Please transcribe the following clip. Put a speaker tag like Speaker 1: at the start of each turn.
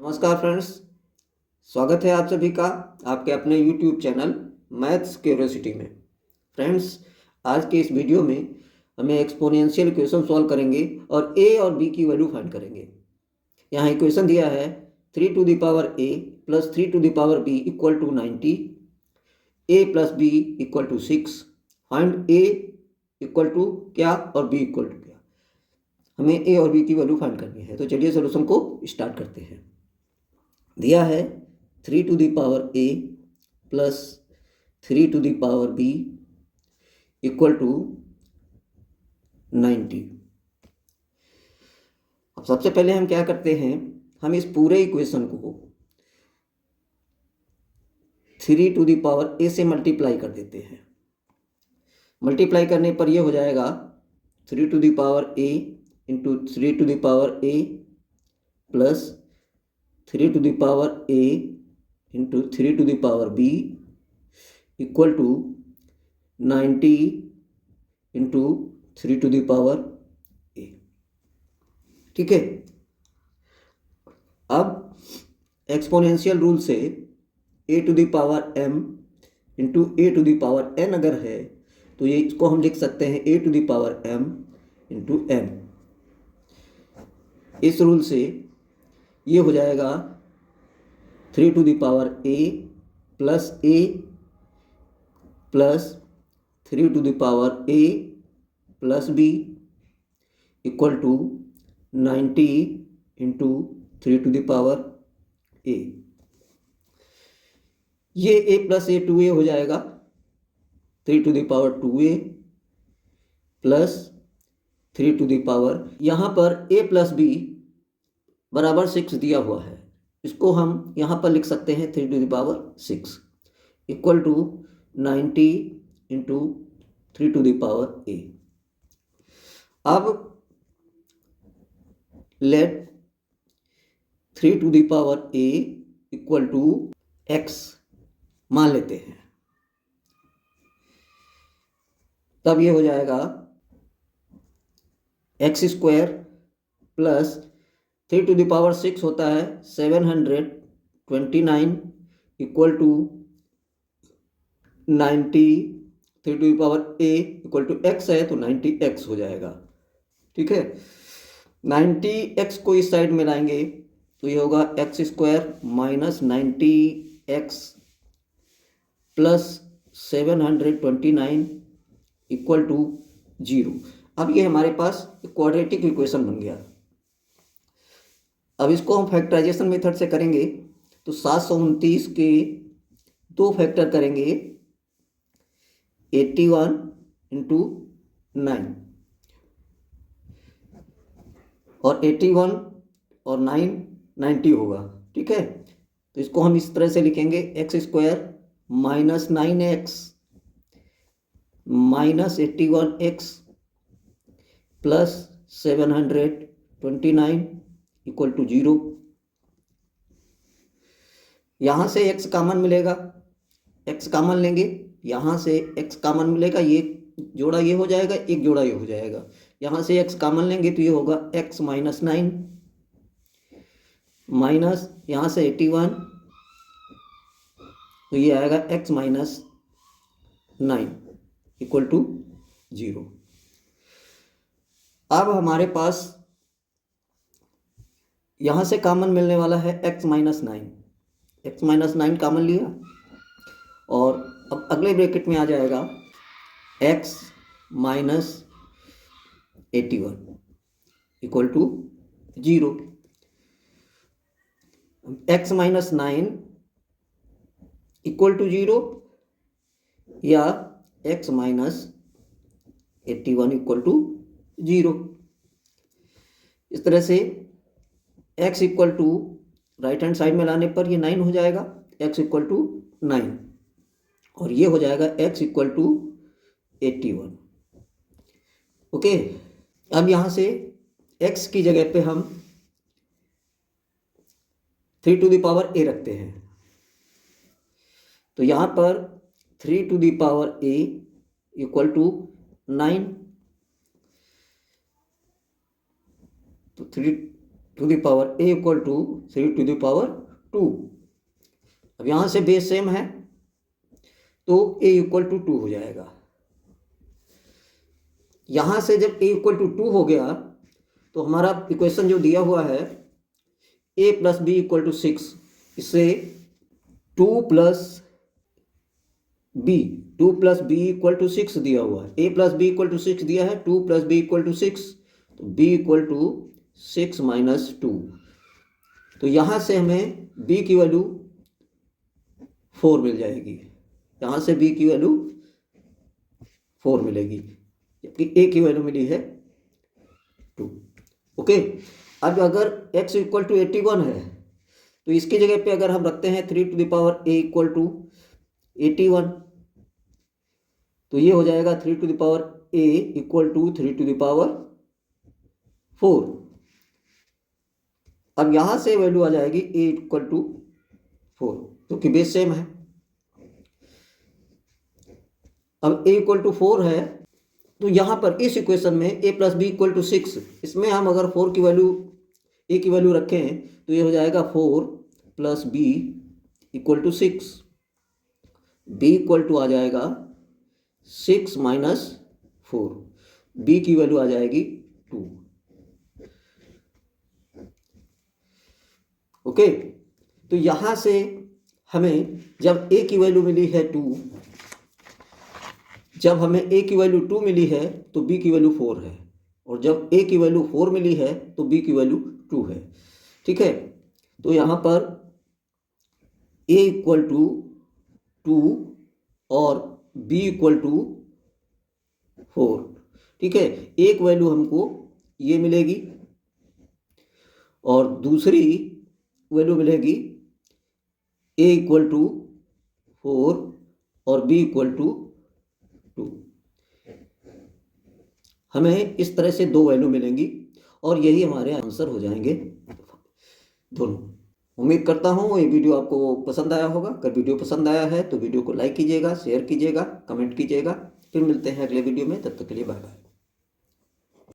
Speaker 1: नमस्कार फ्रेंड्स, स्वागत है आप सभी का आपके अपने YouTube चैनल मैथ्स क्यूरियोसिटी में। फ्रेंड्स, आज के इस वीडियो में हमें एक्सपोनेंशियल इक्वेशन सॉल्व करेंगे और a और b की वैल्यू फाइंड करेंगे। यहाँ इक्वेशन दिया है 3 to the power a plus 3 to the power b equal to 90, a plus b equal to 6। Find a equal to क्या और b इक्वल टू क्या। हमें a और b की वैल्यू फाइंड करनी है, तो चलिए सोल्यूशन को स्टार्ट करते हैं। दिया है 3 to the power a plus 3 to the power b equal to 90। अब सबसे पहले हम क्या करते हैं, हम इस पूरे इक्वेशन को 3 टू द पावर a से मल्टीप्लाई कर देते हैं। मल्टीप्लाई करने पर यह हो जाएगा 3 to the power a into 3 to the power a plus 3 to the power a into 3 to the power b equal to 90 into 3 to the power a। ठीक है। अब एक्सपोनेंशियल रूल से a to the power m into a to the power n अगर है तो ये इसको हम लिख सकते हैं a to the power m into n। इस रूल से ये हो जाएगा 3 to the power a plus 3 to the power a plus b equal to 90 into 3 to the power a। ये a प्लस a 2a हो जाएगा 3 to the power 2a plus 3 to the power, यहाँ पर a plus b बराबर 6 दिया हुआ है, इसको हम यहाँ पर लिख सकते हैं 3 to the power 6 equal to 90 into 3 to the power a। अब let 3 to the power a equal to x मान लेते हैं, तब ये हो जाएगा x square plus 3 to the power 6 होता है 729 equal to 90, 3 to the power a equal to x है तो 90x हो जाएगा। ठीक है, 90x को इस साइड में लाएंगे तो ये होगा x square minus 90x plus 729 equal to 0। अब ये हमारे पास क्वाड्रेटिक इक्वेशन बन गया। अब इसको हम फैक्टराइजेशन मेथड से करेंगे तो 729 के 2 फैक्टर करेंगे 81 इंटू 9 और 81 और 9 90 होगा। ठीक है, तो इसको हम इस तरह से लिखेंगे x square minus 9x minus 81x plus 729 equal to 0। यहाँ से x कॉमन मिलेगा, x कॉमन लेंगे, यहाँ से x कॉमन मिलेगा, ये जोड़ा ये हो जाएगा, एक जोड़ा ये हो जाएगा। यहाँ से x कॉमन लेंगे तो ये होगा x माइनस 9 माइनस यहाँ से 81 तो ये आएगा x माइनस 9 इक्वल टू 0। अब हमारे पास यहाँ से कॉमन मिलने वाला है x minus 9, x minus 9 common लिया और अब अगले ब्रैकेट में आ जाएगा x minus 81 equal to 0। x minus 9 equal to 0 या x माइनस 81 इक्वल टू 0। इस तरह से x equal to right hand side में लाने पर ये 9 हो जाएगा, x इक्वल टू 9 और ये हो जाएगा x इक्वल टू 81। ओके, अब यहाँ से x की जगह पे हम 3 टू द पावर a रखते हैं, तो यहाँ पर 3 to the power a equal to 9, तो 3 to the power a equal to 3 to the power 2। अब यहाँ से बेस सेम है तो ए इक्वल टू 2 हो जाएगा। यहाँ से जब ए इक्वल टू 2 हो गया तो हमारा इक्वेशन जो दिया हुआ है ए प्लस बी इक्वल टू 6, इससे 2 प्लस बी इक्वल टू 6 दिया हुआ है। ए प्लस बी इक्वल टू 6 दिया है, 2 प्लस बी इक्वल टू 6, तो बी इक्वल टू 6 माइनस 2। तो यहाँ से हमें बी की वैल्यू 4 मिल जाएगी, यहाँ से बी की वैल्यू 4 मिलेगी, जबकि ए की वैल्यू मिली है 2। ओके, अब अगर x इक्वल टू 81 है तो इसकी जगह पे अगर हम रखते हैं 3 to the power a equal to 81, तो ये हो जाएगा 3 to the power a equal to 3 to the power 4। अब यहाँ से वैल्यू आ जाएगी a इक्वल टू 4, क्योंकि बेस सेम है। अब a इक्वल टू 4 है तो यहाँ पर इस इक्वेशन में a plus b equal to 6, इसमें हम अगर 4 की वैल्यू a की वैल्यू रखें तो ये हो जाएगा 4 plus b equal to 6, b equal to आ जाएगा 6 माइनस 4, b की वैल्यू आ जाएगी 2। ओके, तो यहाँ से हमें जब a की वैल्यू मिली है 2, जब हमें a की वैल्यू 2 मिली है तो b की वैल्यू 4 है, और जब a की वैल्यू 4 मिली है तो b की वैल्यू 2 है। ठीक है, तो यहाँ पर a इक्वल टू 2 और b इक्वल टू 4। ठीक है, एक वैल्यू हमको ये मिलेगी और दूसरी वैल्यू मिलेगी a इक्वल टू 4 और b इक्वल टू 2। हमें इस तरह से दो वैल्यू मिलेंगी और यही हमारे आंसर हो जाएंगे दोनों। उम्मीद करता हूँ ये वीडियो आपको पसंद आया होगा। अगर वीडियो पसंद आया है तो वीडियो को लाइक कीजिएगा, शेयर कीजिएगा, कमेंट कीजिएगा। फिर मिलते हैं अगले वीडियो में, तब तक के लिए बाय बाय।